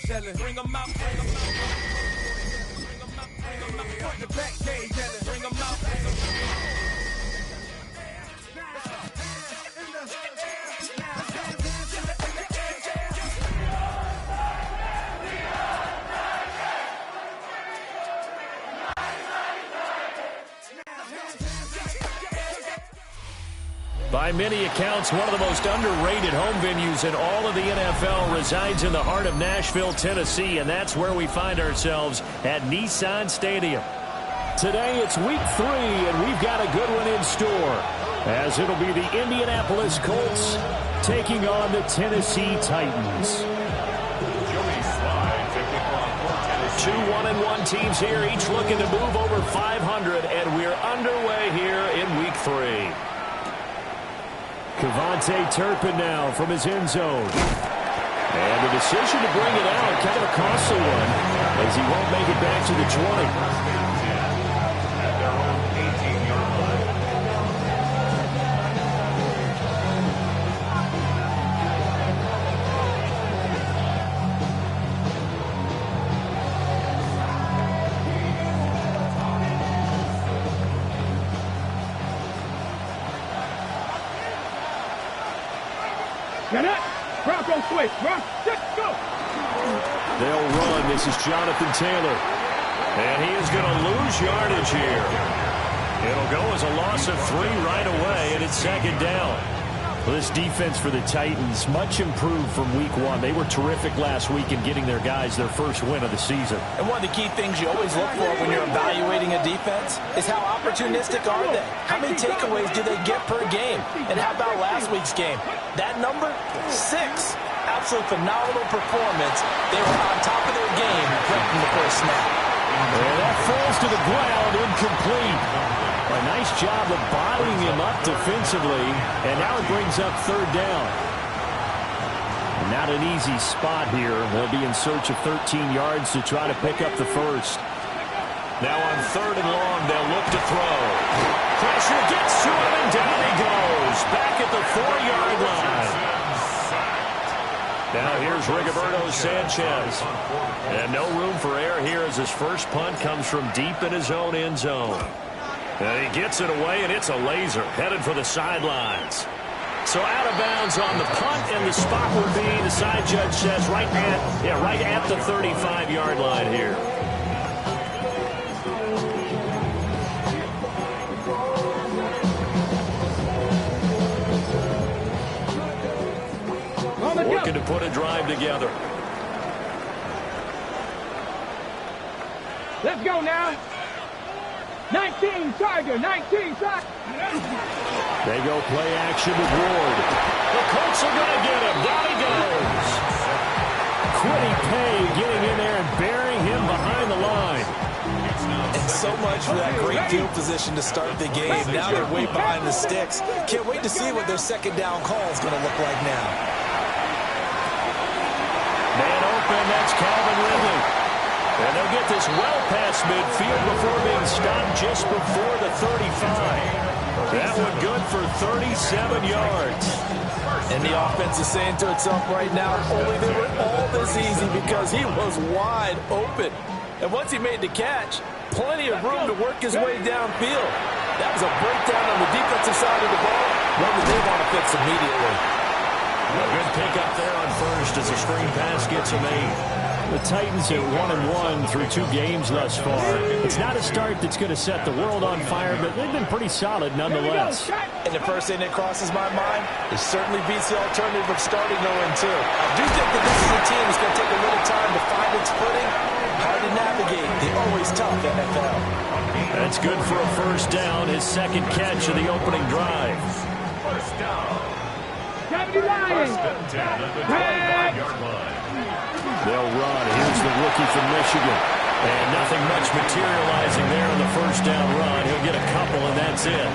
yelling. Bring them out, bring them out. Bring them out, bring them out. Front the back, they yelling. Bring them out, bring them out. By many accounts, one of the most underrated home venues in all of the NFL resides in the heart of Nashville, Tennessee, and that's where we find ourselves at Nissan Stadium. Today, it's week 3, and we've got a good one in store, as it'll be the Indianapolis Colts taking on the Tennessee Titans. 2 1-1 teams here, each looking to move over 500, and we're underway here in week 3. Cavante Turpin now from his end zone. And the decision to bring it out, kind of a costly one, as he won't make it back to the 20. Bronco switch, run, go. They'll run. This is Jonathan Taylor. And he is going to lose yardage here. It'll go as a loss of 3 right away, and it's second down. Well, this defense for the Titans, much improved from week 1. They were terrific last week in getting their guys their first win of the season. And one of the key things you always look for when you're evaluating a defense is how opportunistic are they? How many takeaways do they get per game? And how about last week's game? That number? 6. Absolute phenomenal performance. They were on top of their game right from the first snap. And that falls to the ground, incomplete. A nice job of bodying him up defensively, and now it brings up third down. Not an easy spot here. They'll be in search of 13 yards to try to pick up the first. Now on 3rd and long, they'll look to throw. Pressure gets to him, and down he goes. Back at the 4-yard line. Now here's Rigoberto Sanchez. And no room for error here as his first punt comes from deep in his own end zone. And he gets it away, and it's a laser headed for the sidelines. So out of bounds on the punt, and the spot will be, the side judge says, right at the 35-yard line here. Looking to put a drive together. Let's go now. 19 Tiger, 19 Tiger. They go play action with Ward. The Colts are going to get him. Down he goes. Quiddy Pay getting in there and burying him behind the line. And so much for that great field position to start the game. Now they're way behind the sticks. Can't wait to see what their second down call is going to look like now. Man open, that's Calvin Ridley. And they'll get this well past midfield before being stopped just before the 35. That one good for 37 yards. And the offense is saying to itself right now, only they were all this easy because he was wide open. And once he made the catch, plenty of room to work his way downfield. That was a breakdown on the defensive side of the ball, one that they want to fix immediately. A good pickup there on first as a screen pass gets him made. The Titans are 1-1 through 2 games thus far. It's not a start that's going to set the world on fire, but they've been pretty solid nonetheless. And the first thing that crosses my mind is certainly beats the alternative of starting 0-2. I do think that this is a team that's going to take a little time to find its footing. Hard to navigate the always tough NFL. That's good for a first down, his second catch of the opening drive. First down. Lions. They'll run. Here's the rookie from Michigan. And nothing much materializing there on the first down run. He'll get a couple, and that's it.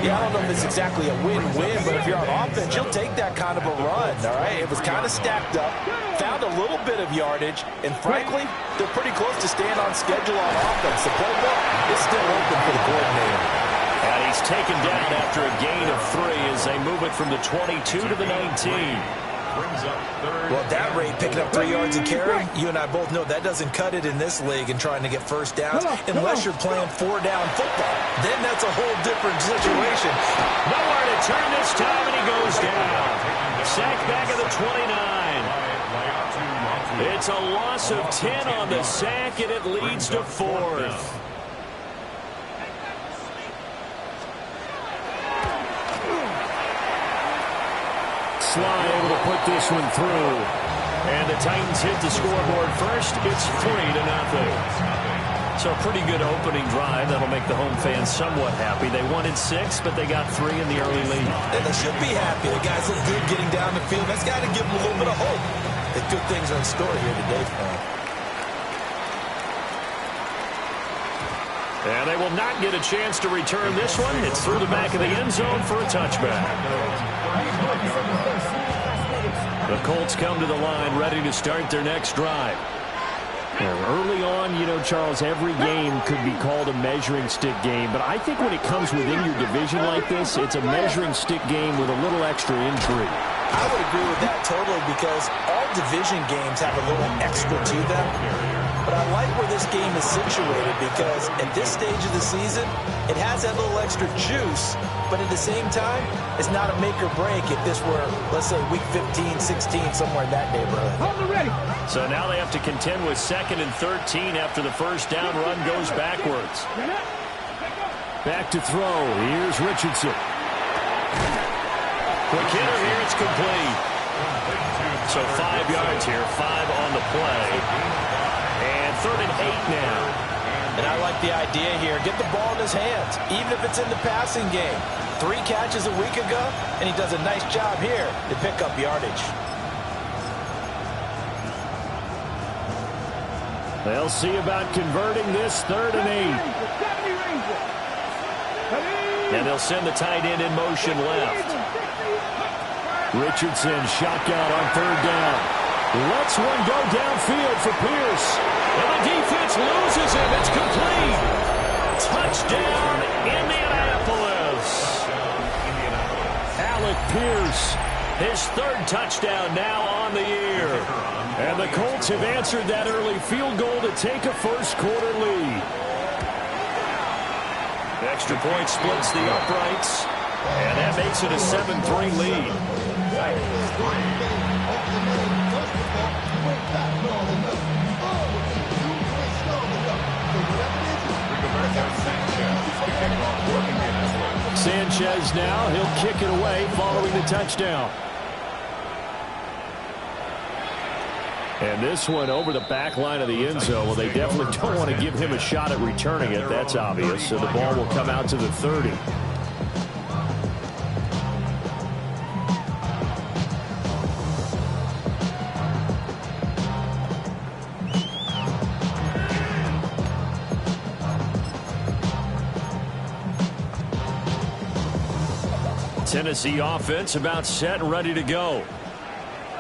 Yeah, I don't know if it's exactly a win-win, but if you're on offense, you'll take that kind of a run, all right? It was kind of stacked up, found a little bit of yardage, and frankly, they're pretty close to staying on schedule on offense. The playbook is still open for the coordinator. And he's taken down after a gain of 3 as they move it from the 22 to the 19. Well, at that rate, picking up 3 yards a carry, you and I both know that doesn't cut it in this league and trying to get first downs unless you're playing 4-down football. Then that's a whole different situation. Nowhere to turn this time, and he goes down. Sacked back at the 29. It's a loss of 10 on the sack, and it leads to 4th. Sly able to put this one through. And the Titans hit the scoreboard first. It's 3-0. So a pretty good opening drive. That'll make the home fans somewhat happy. They wanted 6, but they got 3 in the early lead. And they should be happy. The guys look good getting down the field. That's got to give them a little bit of hope that good things are in store here today for them. And they will not get a chance to return this one. It's through the back of the end zone for a touchback. The Colts come to the line ready to start their next drive. Early on, you know, Charles, every game could be called a measuring stick game. But I think when it comes within your division like this, it's a measuring stick game with a little extra intrigue. I would agree with that totally because all division games have a little extra to them. But I like where this game is situated because at this stage of the season, it has that little extra juice. But at the same time, it's not a make or break if this were, let's say, week 15, 16, somewhere in that neighborhood. So now they have to contend with 2nd and 13 after the first down run goes backwards. Back to throw. Here's Richardson. Quick hitter here. It's complete. So 5 yards here, 5 on the play. And 3rd and 8 now. And I like the idea here. Get the ball in his hands, even if it's in the passing game. 3 catches a week ago, and he does a nice job here to pick up yardage. They'll see about converting this 3rd and 8. And they'll send the tight end in motion left. Richardson shotgun on 3rd down. Lets one go downfield for Pierce. And the defense loses him. It's complete. Touchdown, Indianapolis. Alec Pierce, his 3rd touchdown now on the year. And the Colts have answered that early field goal to take a first-quarter lead. Extra point splits the uprights. And that makes it a 7-3 lead. Sanchez now, he'll kick it away following the touchdown. And this one over the back line of the end zone. Well, they definitely don't want to give him a shot at returning it. That's obvious. So the ball will come out to the 30. Tennessee offense about set and ready to go.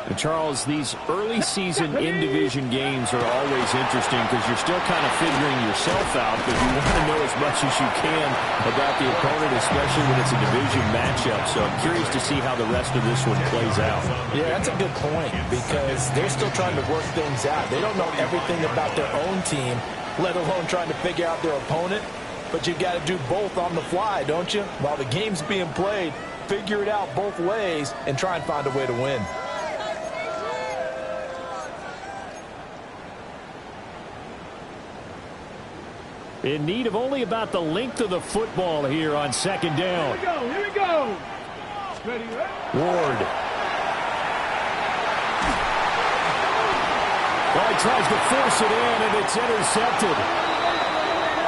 And Charles, these early season in-division games are always interesting because you're still kind of figuring yourself out, but you want to know as much as you can about the opponent, especially when it's a division matchup. So I'm curious to see how the rest of this one plays out. Yeah, that's a good point because they're still trying to work things out. They don't know everything about their own team, let alone trying to figure out their opponent. But you got to do both on the fly, don't you? While the game's being played, figure it out both ways and try and find a way to win. In need of only about the length of the football here on 2nd down. Here we go. Ready? Ward. Well, he tries to force it in, and it's intercepted.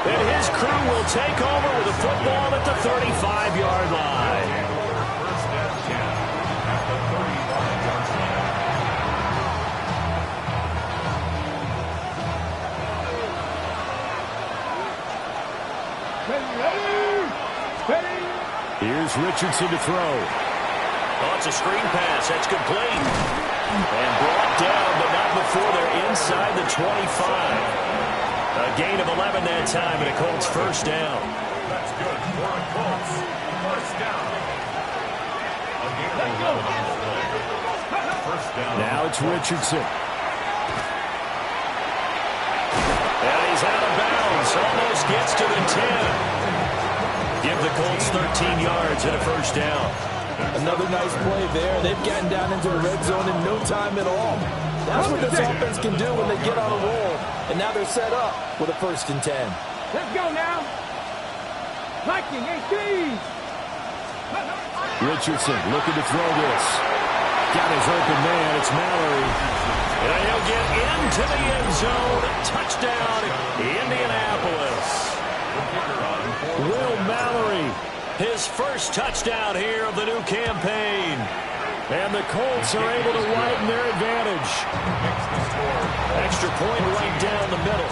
And his crew will take over with the football at the 35-yard line. Here's Richardson to throw. Oh, it's a screen pass. That's complete. And brought down, but not before they're inside the 25. A gain of 11 that time, and a Colts first down. That's good for a Colts first down. A gain of 11 on the play. First Now it's Richardson. And he's out of bounds. Almost gets to the 10. Give the Colts 13 yards and a first down. Another nice play there. They've gotten down into the red zone in no time at all. That's what this offense can do when they get on a roll. And now they're set up with a 1st and 10. Let's go now. Viking 18. Richardson looking to throw this. Got his open man. It's Mallory. And he'll get into the end zone. Touchdown, Indianapolis. Will Mallory, his first touchdown here of the new campaign. And the Colts are able to widen their advantage. Extra point right down the middle.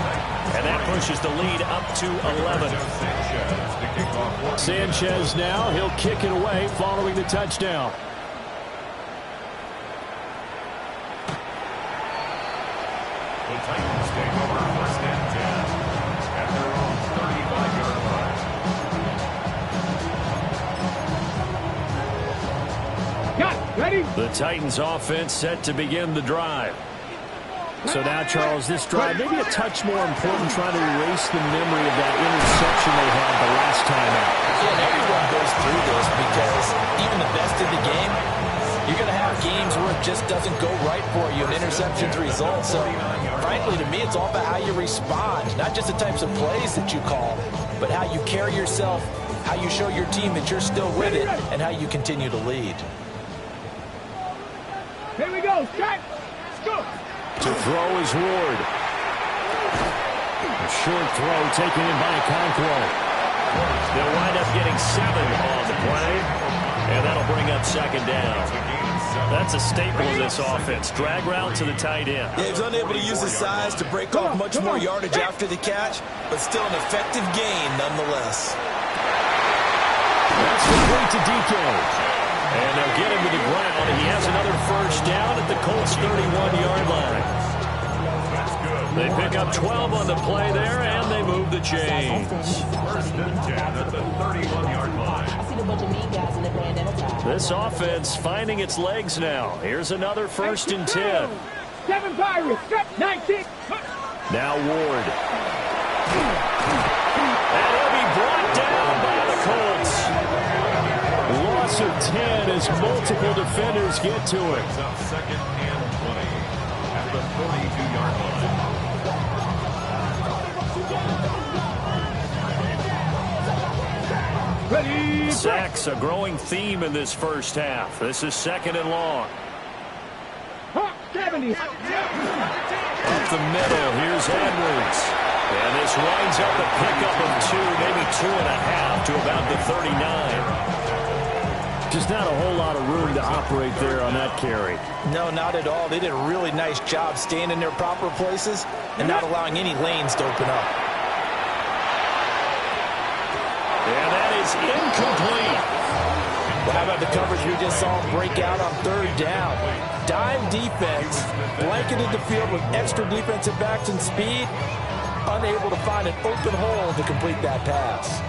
And that pushes the lead up to 11. Sanchez now, he'll kick it away following the touchdown. The Titans take over 1st and 10 at their own 35-yard line. Got it. Ready? The Titans offense set to begin the drive. So now, Charles, this drive maybe a touch more important, trying to erase the memory of that interception they had the last time out. Yeah, and everyone goes through this because even the best in the game, you're going to have games where it just doesn't go right for you, and interceptions result. So, frankly, to me, it's all about how you respond, not just the types of plays that you call, but how you carry yourself, how you show your team that you're still with it, and how you continue to lead. Here we go. Strike. Go. To throw is Ward. A short throw taken in by Okonkwo. They'll wind up getting 7 on the play, and that'll bring up 2nd down. That's a staple of this offense. Drag route to the tight end. Yeah, he was unable to use his size to break off much more yardage after the catch, but still an effective gain nonetheless. That's complete to DK. And they'll get him to the ground. He has another first down at the Colts' 31-yard line. They pick up 12 on the play there, and they move the chains. 1st and 10 at the 31-yard line. I see the bunch of mean guys in the band at a time. This offense finding its legs now. Here's another 1st and 10. 7 Pirates. 19. Now Ward. And he'll be brought down by the Colts. Loss of 10 as multiple defenders get to it. It's up 2nd and 20 at the 42-yard line. Ready. Sacks a growing theme in this first half. This is 2nd and long. 70. Up the middle, here's Edwards. And this winds up a pickup of 2, maybe 2.5 to about the 39. Just not a whole lot of room to operate there on that carry. No, not at all. They did a really nice job staying in their proper places and not allowing any lanes to open up. And that is incomplete. Well, how about the coverage we just saw break out on 3rd down? Dime defense, blanketed the field with extra defensive backs and speed, unable to find an open hole to complete that pass.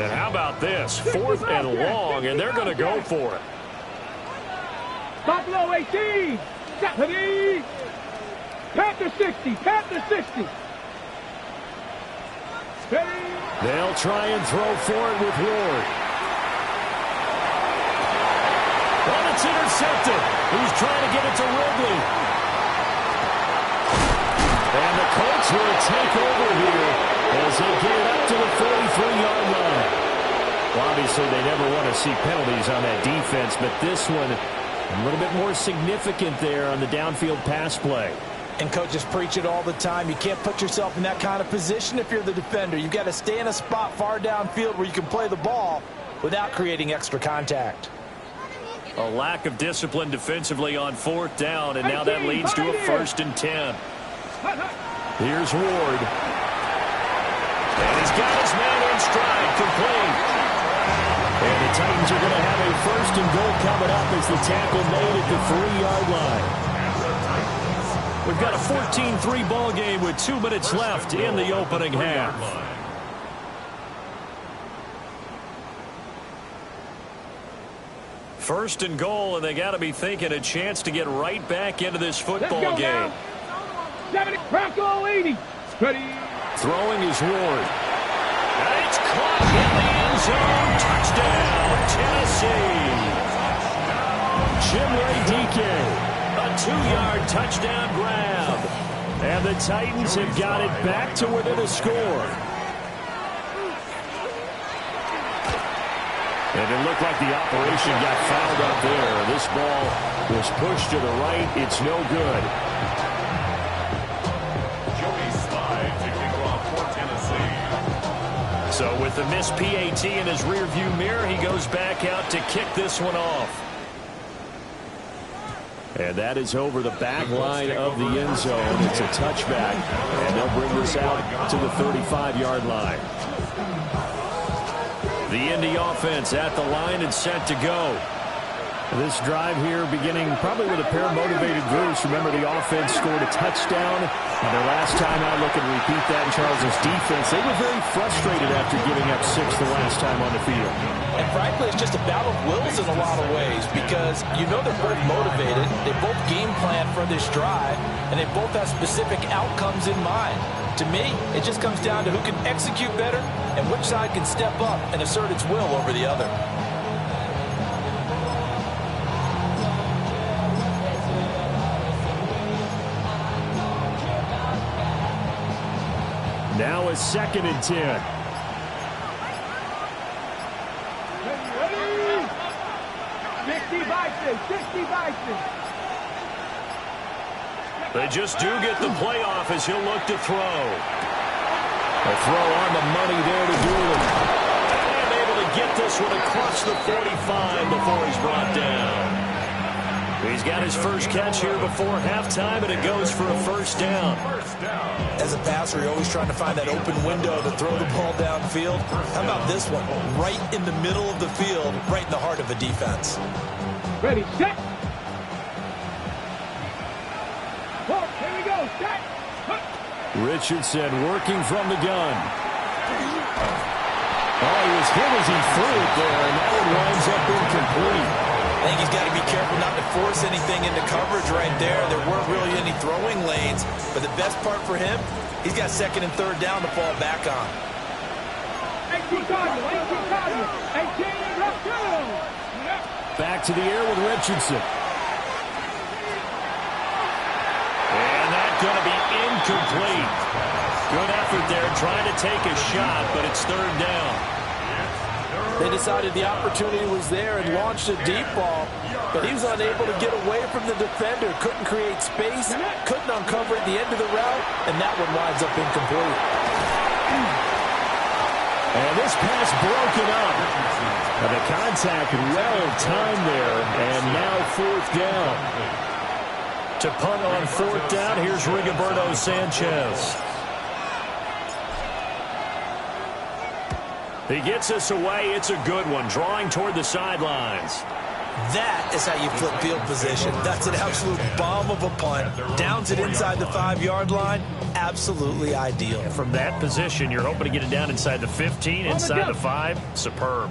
And how about this? 4th and long, and they're going to go for it. Buffalo 18. Ready. Panther 60. Panther 60. Ready. They'll try and throw for it with Ward. And it's intercepted. He's trying to get it to Ridley. And the Colts will take over here as they get it up to the 43-yard line. Well, obviously, they never want to see penalties on that defense, but this one a little bit more significant there on the downfield pass play. And coaches preach it all the time. You can't put yourself in that kind of position if you're the defender. You've got to stay in a spot far downfield where you can play the ball without creating extra contact. A lack of discipline defensively on 4th down, and now that leads to a 1st and 10. Here's Ward. And he's got his man in stride, complete. And the Titans are going to have a 1st and goal coming up as the tackle made at the 3-yard line. We've got a 14-3 ball game with 2 minutes left in the opening half. First and goal, and they got to be thinking a chance to get right back into this football game. 70, Bronco 80. Ready. Throwing is Ward. And it's caught in the end zone. Touchdown, Tennessee. Jimray DK, a 2-yard touchdown grab. And the Titans have got it back to within a score. And it looked like the operation got fouled up there. This ball was pushed to the right. It's no good. So with the missed PAT in his rearview mirror, he goes back out to kick this one off. And that is over the back line of the end zone. It's a touchback, and they'll bring this out to the 35-yard line. The Indy offense at the line and set to go. This drive here beginning probably with a pair of motivated groups. Remember, the offense scored a touchdown. And their last time out, looking to repeat that in Charles's defense. They were very frustrated after giving up 6 the last time on the field. And frankly, it's just a battle of wills in a lot of ways because you know they're both motivated. They both game plan for this drive, and they both have specific outcomes in mind. To me, it just comes down to who can execute better and which side can step up and assert its will over the other. Now a 2nd and 10. Ready. 60 Bison. 60 Bison. They just do get the playoff as he'll look to throw. A throw on the money there to Doolin. And able to get this one across the 45 before he's brought down. He's got his first catch here before halftime, and it goes for a first down. As a passer, you're always trying to find that open window to throw the ball downfield. How about this one? Right in the middle of the field, right in the heart of a defense. Ready, set. Oh, here we go, set. Richardson working from the gun. Oh, he was hit as he threw it there, and that one winds up incomplete. I think he's got to be careful not to force anything into coverage right there. There weren't really any throwing lanes, but the best part for him, he's got 2nd and 3rd down to fall back on. 18 Cardinal, 18 Cardinal, 18 left field. Back to the air with Richardson. And that's going to be incomplete. Good effort there trying to take a shot, but it's 3rd down. They decided the opportunity was there and launched a deep ball, but he was unable to get away from the defender, couldn't create space, couldn't uncover at the end of the route, and that one winds up incomplete. And this pass broken up. And the contact well timed there, and now 4th down. To punt on 4th down, here's Rigoberto Sanchez. He gets us away. It's a good one, drawing toward the sidelines. That is how you flip field position. That's an absolute bomb of a punt. Downs it inside the 5-yard line. Absolutely ideal. And from that position, you're hoping to get it down inside the 15, inside the 5. Superb.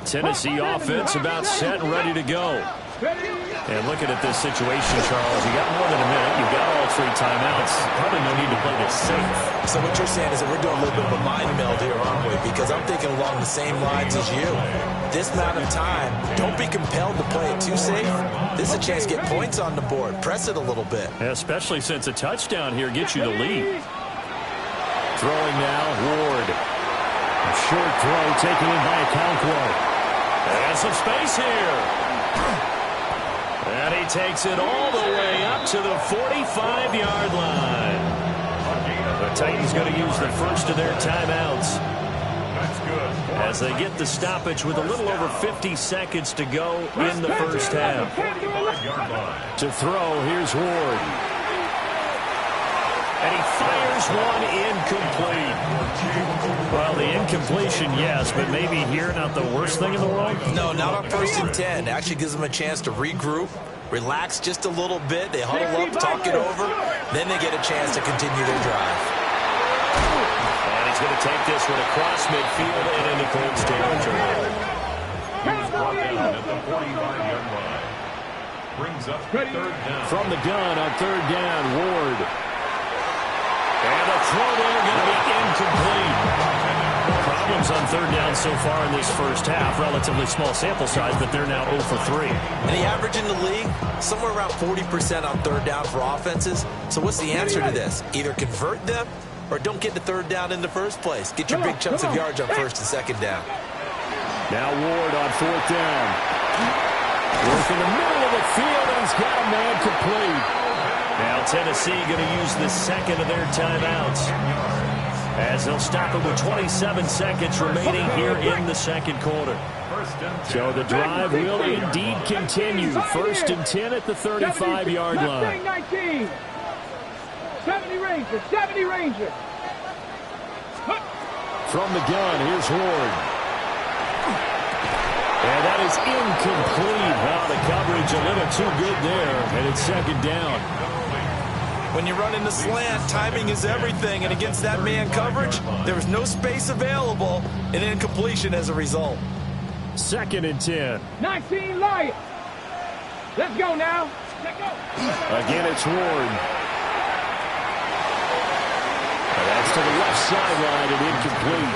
Tennessee offense about set and ready to go. And looking at this situation, Charles, you got more than a minute. You've got all 3 timeouts. Probably no need to play this safe. So what you're saying is that we're doing a little bit of a mind meld here, aren't we? Because I'm thinking along the same lines as you. This amount of time, don't be compelled to play it too safe. This is a chance to get points on the board. Press it a little bit. Yeah, especially since a touchdown here gets you the lead. Throwing now, Ward. A short throw taken in by Okonkwo. And some space here. And he takes it all the way up to the 45-yard line. The Titans going to use the first of their timeouts. That's good. As they get the stoppage with a little over 50 seconds to go in the first half. To throw, here's Ward. And he fires one incomplete. Well, the incompletion, yes, but maybe here not the worst thing in the world? No, not on 1st and 10. Actually gives them a chance to regroup, relax just a little bit. They huddle up, talk it over. Then they get a chance to continue their drive. And he's going to take this one across midfield and into Colts territory. He was brought down at the 45-yard brings up third down. From the gun on third down, Ward. And the throw there going to be incomplete. Problems on third down so far in this first half. Relatively small sample size, but they're now 0 for 3. And the average in the league, somewhere around 40% on third down for offenses. So what's the answer to this? Either convert them or don't get the third down in the first place. Get your big chunks of yards on first and second down. Now Ward on fourth down. Work in the middle of the field, and he's got a man complete. Now Tennessee going to use the second of their timeouts, as they'll stop it with 27 seconds remaining here in the second quarter. So the drive will indeed continue. First and 10 at the 35-yard line. 19. 70 Rangers, 70 Rangers. From the gun, here's Ward. And that is incomplete. Wow, the coverage a little too good there, and it's second down. When you run in the slant, timing is everything, and against that man coverage, there was no space available, and incompletion as a result. Second and 10. 19 Lions. Let's go now. Let's go. Again, it's Ward. And that's to the left sideline and incomplete.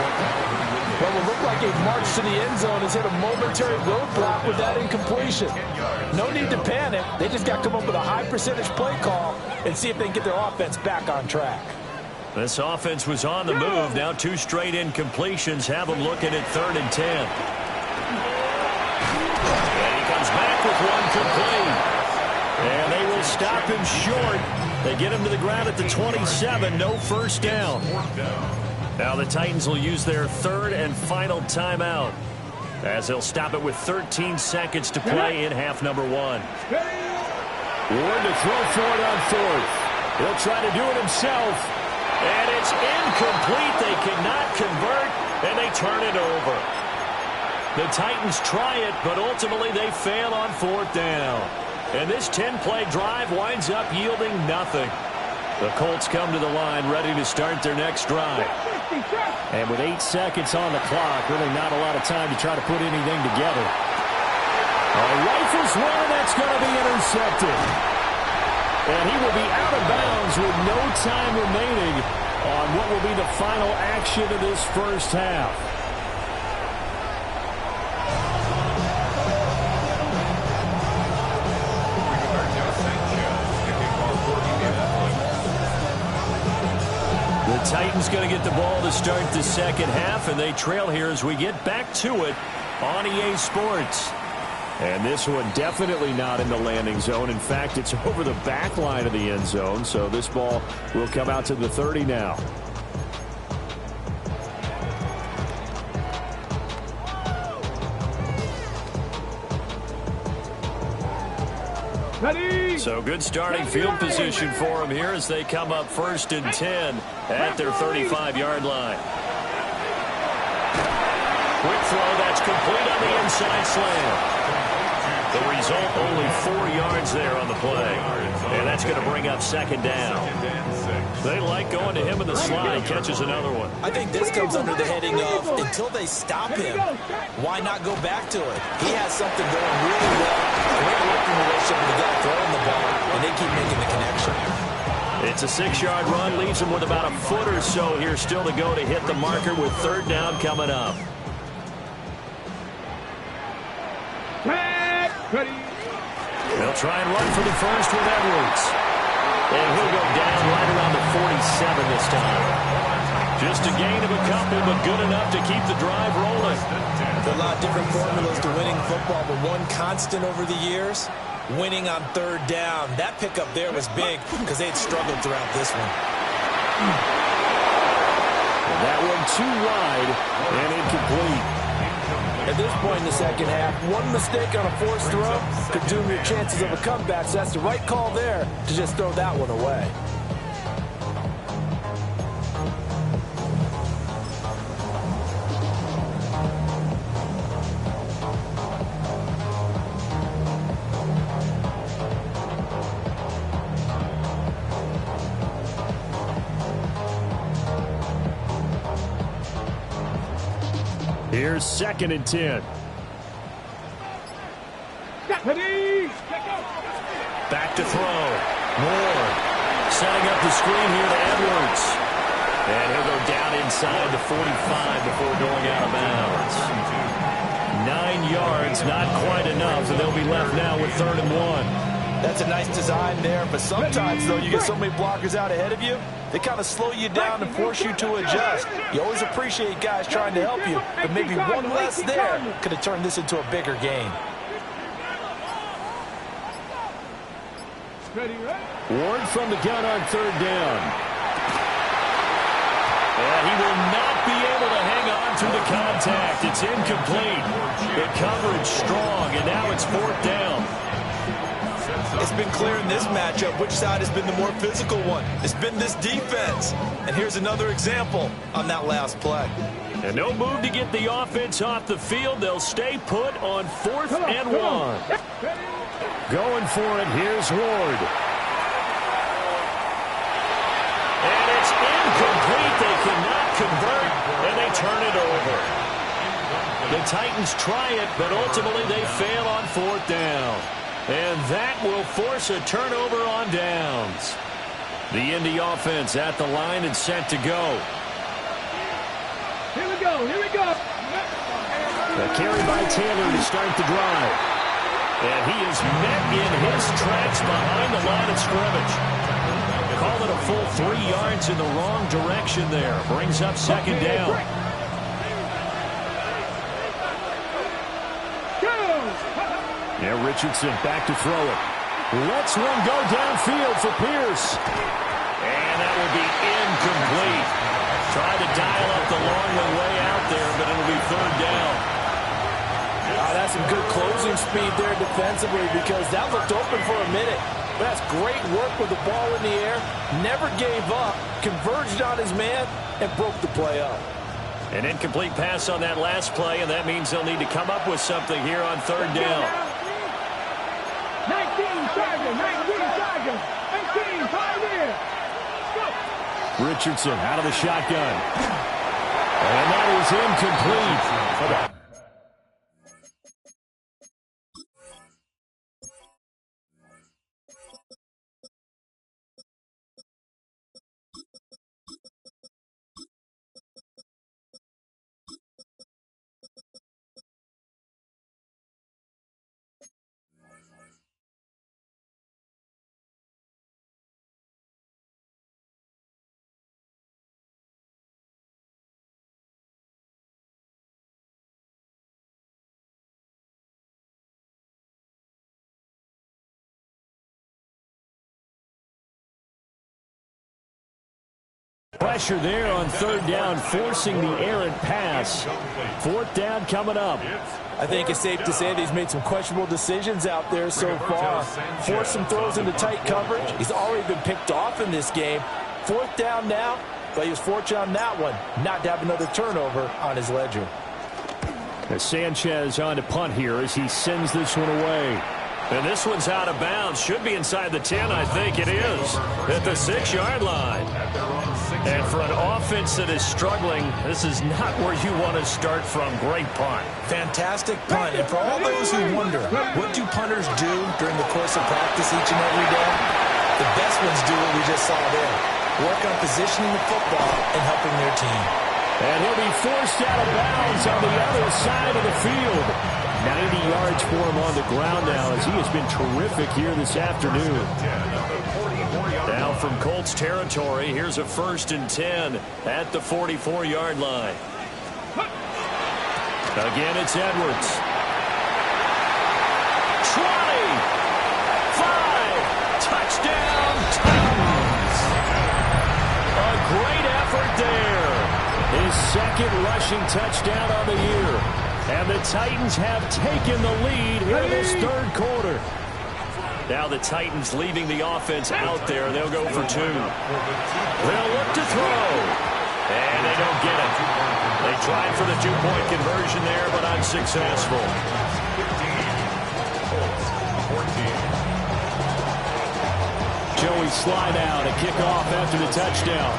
Well, it looked like a march to the end zone has hit a momentary roadblock with that incompletion. No need to panic. They just got to come up with a high percentage play call and see if they can get their offense back on track. This offense was on the move. Now 2 straight incompletions have them looking at third and 10. And he comes back with one complete. And they will stop him short. They get him to the ground at the 27. No first down. Now the Titans will use their third and final timeout, as they'll stop it with 13 seconds to play in half number 1. Ward to throw for it on fourth. He'll try to do it himself. And it's incomplete. They cannot convert, and they turn it over. The Titans try it, but ultimately they fail on fourth down. And this 10-play drive winds up yielding nothing. The Colts come to the line ready to start their next drive. And with 8 seconds on the clock, really not a lot of time to try to put anything together. Rifles one, that's going to be intercepted. And he will be out of bounds with no time remaining on what will be the final action of this first half. The Titans going to get the ball to start the second half, and they trail here as we get back to it on EA Sports. And this one definitely not in the landing zone. In fact, it's over the back line of the end zone, so this ball will come out to the 30 now. Ready. So good starting field position for them here as they come up first and 10 at their 35-yard line. Quick throw, that's complete on the inside slant. The result, only 4 yards there on the play. And that's going to bring up second down. They like going to him in the slot. He catches another one. I think this comes under the heading of, until they stop him, why not go back to it? He has something going really well. Great working relationship with the guy throwing the ball, and they keep making the connection. It's a 6-yard run, leaves him with about a foot or so here still to go to hit the marker with third down coming up. Ready. They'll try and run for the first with Edwards. And he'll go down right around the 47 this time. Just a gain of a couple, but good enough to keep the drive rolling. There are a lot of different formulas to winning football, but one constant over the years, winning on third down. That pickup there was big because they'd struggled throughout this one. And that one too wide and incomplete. At this point in the second half, one mistake on a forced throw could doom your chances of a comeback. So that's the right call there to just throw that one away. Here's second and 10. Ready. back to throw. Ward setting up the screen here to Edwards. And he'll go down inside the 45 before going out of bounds. 9 yards, not quite enough, and they'll be left now with 3rd and 1. That's a nice design there, but sometimes, though, you get so many blockers out ahead of you, they kind of slow you down and force you to adjust. You always appreciate guys trying to help you, but maybe one less there could have turned this into a bigger game. Ward from the gun on 3rd down. And he will not be able to hang on to the contact. It's incomplete. The coverage strong, and now it's 4th down. It's been clear in this matchup which side has been the more physical one. It's been this defense. And here's another example on that last play. And no move to get the offense off the field. They'll stay put on 4th and 1. Going for it, here's Ward. And it's incomplete. They cannot convert, and they turn it over. The Titans try it, but ultimately they fail on 4th down. And that will force a turnover on downs. The Indy offense at the line and set to go. Here we go, here we go. A carry by Taylor to start the drive. And he is met in his tracks behind the line of scrimmage. Call it a full 3 yards in the wrong direction there. Brings up 2nd down. Now Richardson back to throw it. Lets one go downfield for Pierce. And that will be incomplete. Tried to dial up the long one way out there, but it'll be 3rd down. That's some good closing speed there defensively because that looked open for a minute. But that's great work with the ball in the air. Never gave up, converged on his man, and broke the play up. An incomplete pass on that last play, and that means they'll need to come up with something here on 3rd down. 19 Chargers, 19 Chargers, 19 Pioneers. Richardson out of the shotgun. And that is incomplete. Pressure there on 3rd down, forcing the errant pass. 4th down coming up. I think it's safe to say that he's made some questionable decisions out there so far. Forced some throws into tight coverage. He's already been picked off in this game. 4th down now, but he was fortunate on that one not to have another turnover on his ledger. As Sanchez on to punt here as he sends this one away. And this one's out of bounds. Should be inside the 10, I think it is. At the 6-yard line. And for an offense that is struggling, this is not where you want to start from. Great punt. Fantastic punt. And for all those who wonder, what do punters do during the course of practice each and every day? The best ones do what we just saw there. Work on positioning the football and helping their team. And he'll be forced out of bounds on the other side of the field. 90 yards for him on the ground now as he has been terrific here this afternoon. Now from Colts territory, here's a 1st and 10 at the 44-yard line. Again, it's Edwards. 20, 5, touchdown, Titans. A great effort there. His 2nd rushing touchdown on the year. And the Titans have taken the lead here in this 3rd quarter. Now the Titans leaving the offense out there. They'll go for 2. They'll look to throw. And they don't get it. They tried for the 2-point conversion there, but unsuccessful. Joey slide out, a kickoff after the touchdown.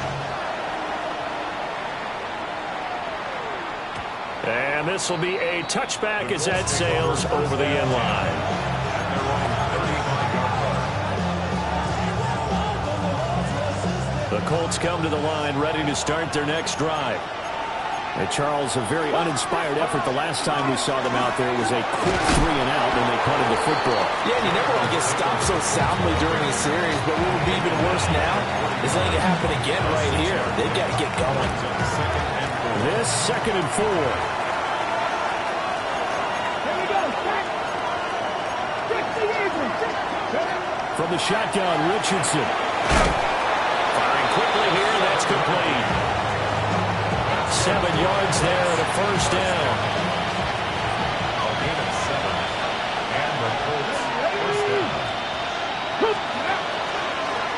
And this will be a touchback as that sails over the end line. The Colts come to the line ready to start their next drive. And Charles, a very uninspired effort the last time we saw them out there. It was a quick 3-and-out when they punted the football. Yeah, and you never want to get stopped so soundly during a series, but what would be even worse now is letting it happen again right here. They've got to get going. This 2nd and 4. Here we go, set. 60 even. From the shotgun, Richardson. Firing quickly here, that's complete. 7 yards there and a first down.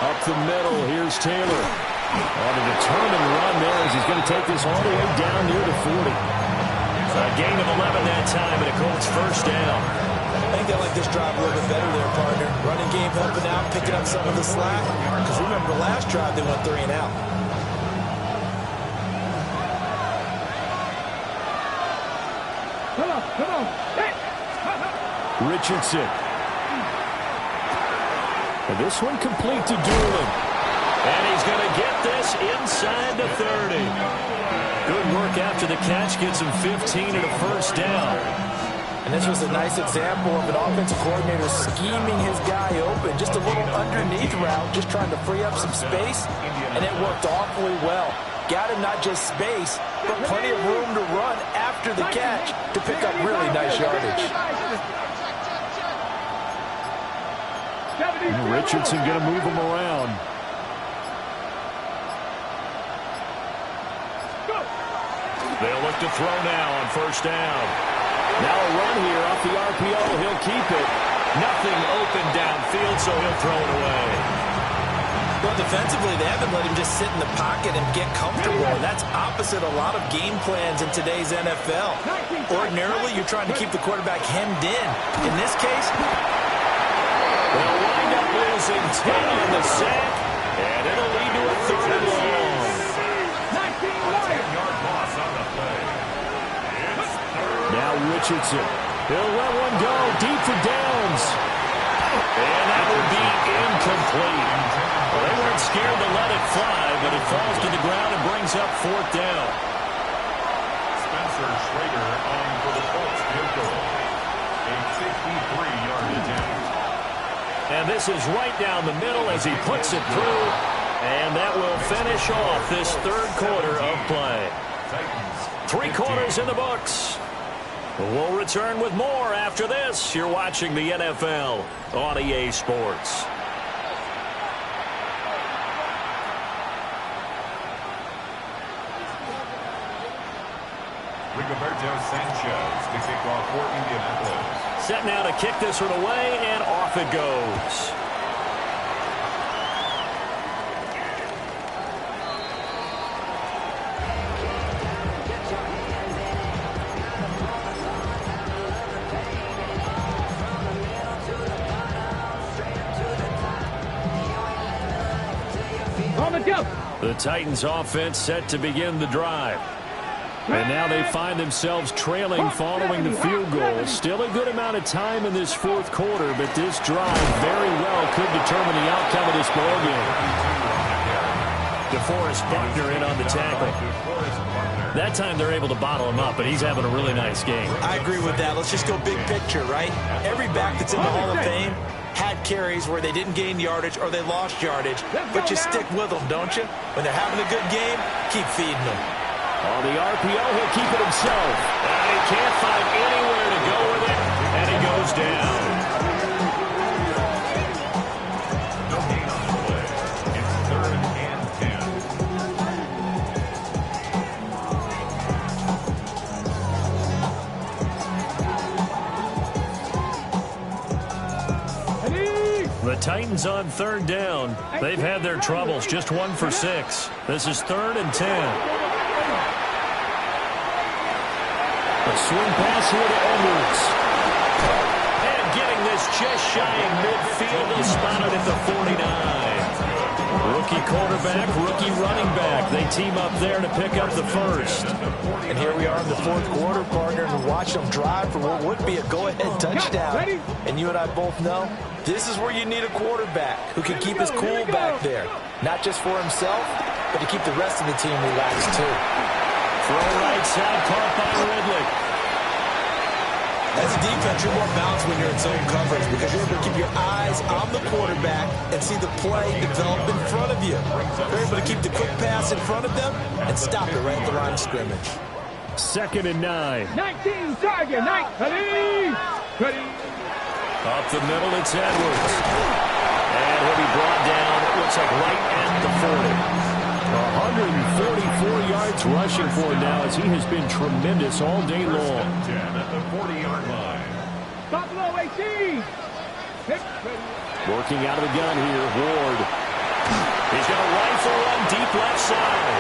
Up the middle, here's Taylor. On a determined run there as he's going to take this all the way down near the 40. A gain of 11 that time and a Colts first down. I think they like this drive a little bit better there, partner. Running game helping out, picking up some of the slack. Because remember, the last drive they went 3-and-out. Come on. Richardson. And this one complete to Doolin. And he's going to get this inside the 30. Good work after the catch. Gets him 15 and a first down. And this was a nice example of an offensive coordinator scheming his guy open. Just a little underneath route, just trying to free up some space. And it worked awfully well. Got him not just space, but plenty of room to run after the catch to pick up really nice yardage. Richardson going to move him around. They'll look to throw now on first down. Now a run here off the RPO. He'll keep it. Nothing open downfield, so he'll throw it away. Well, defensively, they haven't let him just sit in the pocket and get comfortable. And that's opposite a lot of game plans in today's NFL. Ordinarily, you're trying to keep the quarterback hemmed in. In this case, they'll wind up losing 10 on the sack, and it'll lead to a 3rd and long. 10-yard loss on the play. Now Richardson. He'll let one go deep for Downs. And that will be incomplete. Well, they weren't scared to let it fly, but it falls to the ground and brings up 4th down. Spencer Schrader on for the Colts field goal. A 53-yard attempt. And this is right down the middle as he puts it through. And that will finish off this 3rd quarter of play. 3 quarters in the books. We'll return with more after this. You're watching the NFL on EA Sports. Rigoberto Sanchez to kick off for Indianapolis. Set now to kick this one away, and off it goes. The Titans offense set to begin the drive. And now they find themselves trailing following the field goal. Still a good amount of time in this 4th quarter, but this drive very well could determine the outcome of this ballgame. DeForest Buckner in on the tackle. That time they're able to bottle him up, but he's having a really nice game. I agree with that. Let's just go big picture, right? Every back that's in the Hall of Fame had carries where they didn't gain yardage or they lost yardage, but you stick with them, don't you? When they're having a good game, keep feeding them. On the RPO, he'll keep it himself. And he can't find anywhere to go with it, and he goes down. No gain on the play. It's 3rd and 10. The Titans on 3rd down. They've had their troubles, just 1 for 6. This is 3rd and 10. A swing pass here to Edwards. And getting this just shy of midfield is spotted at the 49. Rookie quarterback, rookie running back. They team up there to pick up the first. And here we are in the 4th quarter, partner, and watch them drive for what would be a go-ahead touchdown. And you and I both know This is where you need a quarterback who can keep his cool back there. Not just for himself, but to keep the rest of the team relaxed too. Throw right side, caught by Ridley. As a defense, you're more balanced when you're in zone coverage because you're able to keep your eyes on the quarterback and see the play develop in front of you. You're able to keep the quick pass in front of them and stop it right at the line of scrimmage. 2nd and 9. 19, Tiger, 19. Ready. Up the middle, it's Edwards. And he'll be brought down, it looks like right at the 40. 144 yards rushing for him now as he has been tremendous all day long. 10 at the 40-yard line. Buffalo 18. Working out of the gun here, Ward. He's got a rifle on deep left side.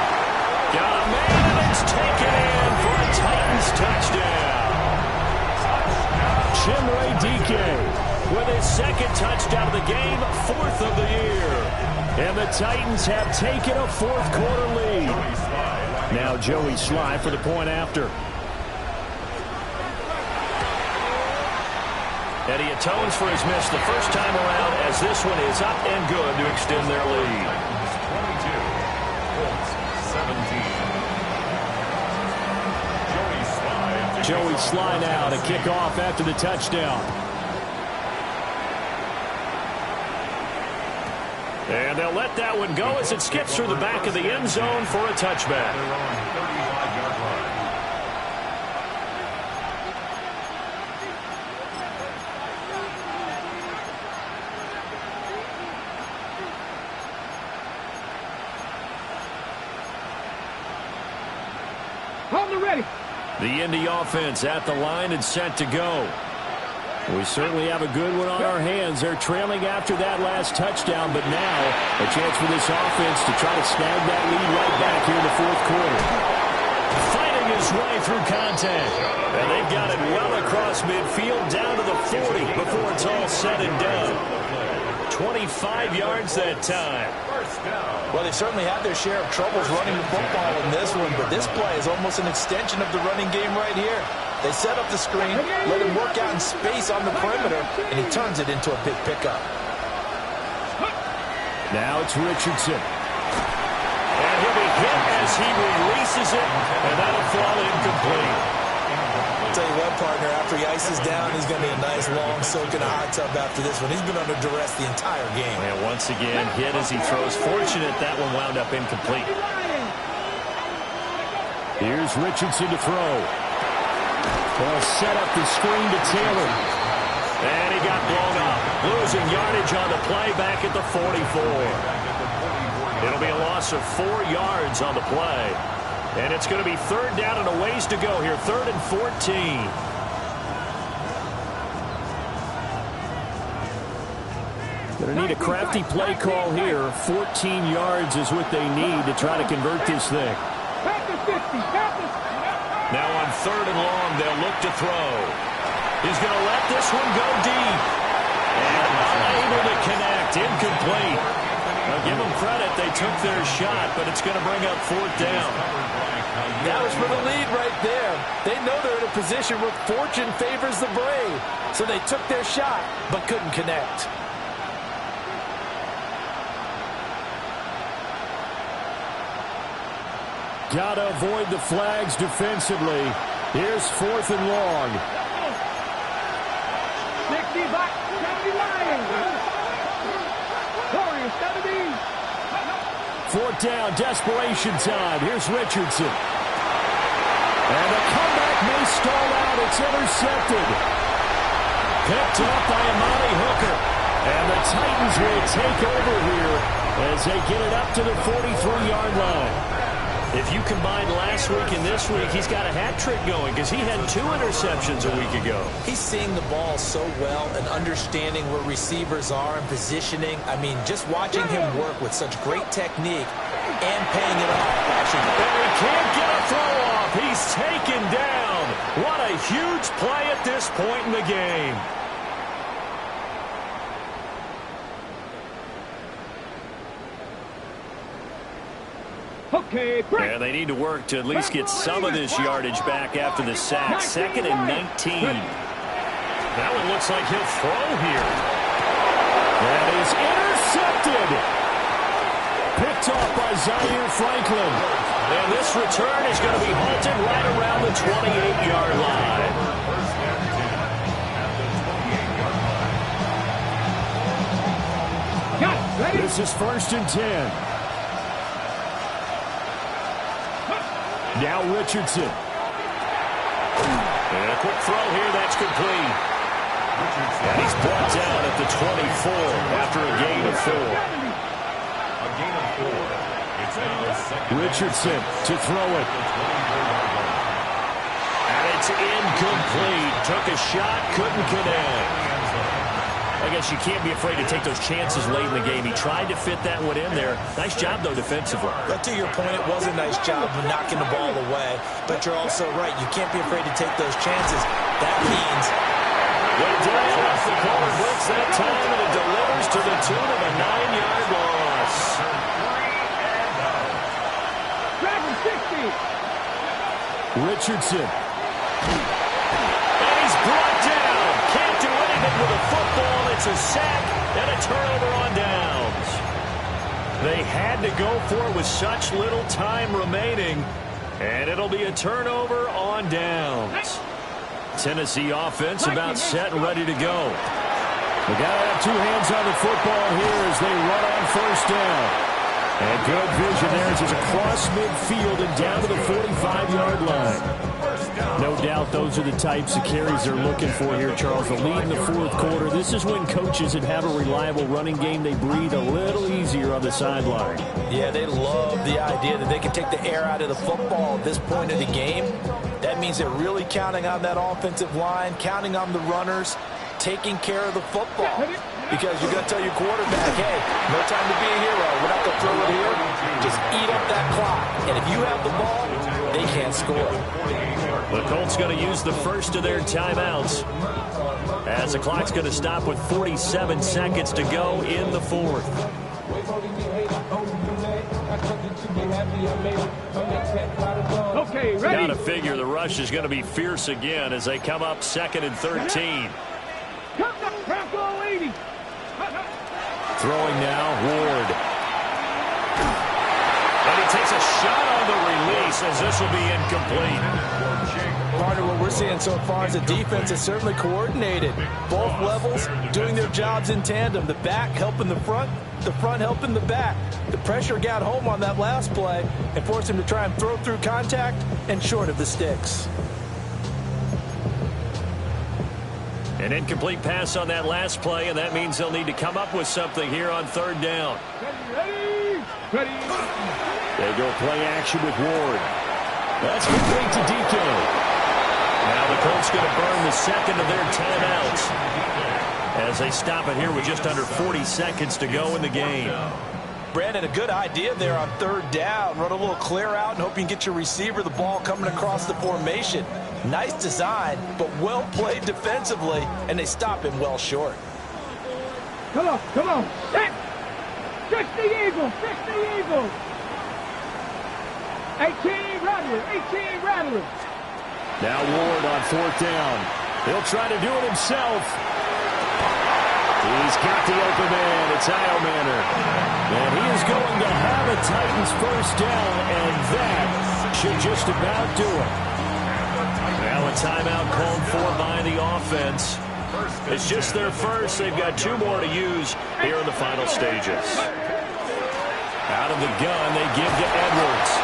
Got a man, and it's taken in for a Titans touchdown. Chimere Dike with his 2nd touchdown of the game, 4th of the year. And the Titans have taken a 4th quarter lead. Now Joey Sly for the point after. And he atones for his miss the first time around as this one is up and good to extend their lead. 22, Colts 17. Joey Sly now to kick off after the touchdown. And they'll let that one go as it skips through the back of the end zone for a touchback. Hold it ready. The Indy offense at the line and set to go. We certainly have a good one on our hands. They're trailing after that last touchdown, but now a chance for this offense to try to snag that lead right back here in the 4th quarter. Fighting his way through contact. And they've got it well across midfield down to the 40 before it's all said and done. 25 yards that time. Well, they certainly had their share of troubles running the football in this one, but this play is almost an extension of the running game right here. They set up the screen, let him work out in space on the perimeter, and he turns it into a big pickup. Now it's Richardson. And he'll be hit as he releases it, and that'll fall incomplete. I'll tell you what, partner, after he ices down, he's going to be a nice long soak in a hot tub after this one. He's been under duress the entire game. And once again, hit as he throws. Fortunate that one wound up incomplete. Here's Richardson to throw. They'll set up the screen to Taylor. And he got blown up. Losing yardage on the play back at the 44. It'll be a loss of 4 yards on the play. And it's going to be 3rd down and a ways to go here. 3rd and 14. Going to need a crafty play call here. 14 yards is what they need to try to convert this thing. Now on 3rd and long, they'll look to throw. He's going to let this one go deep. And unable to connect. Incomplete. Now give them credit. They took their shot, but it's going to bring up 4th down. That was for the lead right there. They know they're in a position where fortune favors the brave. So they took their shot, but couldn't connect. Got to avoid the flags defensively. Here's 4th and long. 60 back, 70 Lions. Warriors 70. 4th down, desperation time. Here's Richardson. And the comeback may stall out. It's intercepted. Picked up by Amani Hooker. And the Titans will take over here as they get it up to the 43-yard line. If you combine last week and this week, he's got a hat trick going because he had 2 interceptions a week ago. He's seeing the ball so well and understanding where receivers are and positioning. I mean, just watching him work with such great technique and paying it off. Actually, and he can't get a throw off. He's taken down. What a huge play at this point in the game. Okay, break. And they need to work to at least get some of this yardage back after the sack. 2nd and 19. That one looks like he'll throw here. That is intercepted. Picked off by Zaire Franklin. And this return is going to be halted right around the 28-yard line. This is 1st and 10. Now Richardson. And a quick throw here, that's complete. And he's brought down at the 24 after a gain of 4. A gain of 4. It's now second. Richardson to throw it. And it's incomplete. Took a shot, couldn't connect. I guess you can't be afraid to take those chances late in the game. He tried to fit that one in there. Nice job, though, defensively. But to your point, it was a nice job of knocking the ball away. But you're also right. You can't be afraid to take those chances. That means they're down off the corner blitz that time, and it delivers to the tune of a 9-yard loss. Richardson. And he's brought down. Can't do anything with a football. It's a sack and a turnover on downs. They had to go for it with such little time remaining, and it'll be a turnover on downs. Tennessee offense about set and ready to go. They got to have 2 hands on the football here as they run on 1st down. And good vision there as it's across midfield and down to the 45-yard line. No doubt those are the types of carries they're looking for here, Charles. The lead in the 4th quarter. This is when coaches that have a reliable running game, they breathe a little easier on the sideline. Yeah, they love the idea that they can take the air out of the football at this point of the game. That means they're really counting on that offensive line, counting on the runners, taking care of the football. Because you're going to tell your quarterback, hey, no time to be a hero. We're not going to throw it here. Just eat up that clock. And if you have the ball, they can't score. The Colts going to use the first of their timeouts as the clock's going to stop with 47 seconds to go in the 4th. Okay, ready. Got to figure the rush is going to be fierce again as they come up 2nd and 13. Throwing now, Ward. And he takes a shot on the release as this will be incomplete. Part of what we're seeing so far is the defense is certainly coordinated. Both levels doing their jobs in tandem. The back helping the front helping the back. The pressure got home on that last play and forced him to try and throw through contact and short of the sticks. An incomplete pass on that last play, and that means they'll need to come up with something here on 3rd down. Ready. They go play action with Ward. That's complete to DK. Now the Colts going to burn the 2nd of their timeouts as they stop it here with just under 40 seconds to go in the game. Brandon, a good idea there on 3rd down. Run a little clear out and hope you can get your receiver the ball coming across the formation. Nice design, but well played defensively, and they stop him well short. Come on. Fix the Eagles. 18 rattlers. Now Ward on 4th down. He'll try to do it himself. He's got the open man. It's Eilmanner. And he is going to have a Titans 1st down, and that should just about do it. Now a timeout called for by the offense. It's just their first. They've got 2 more to use here in the final stages. Out of the gun, they give to Edwards.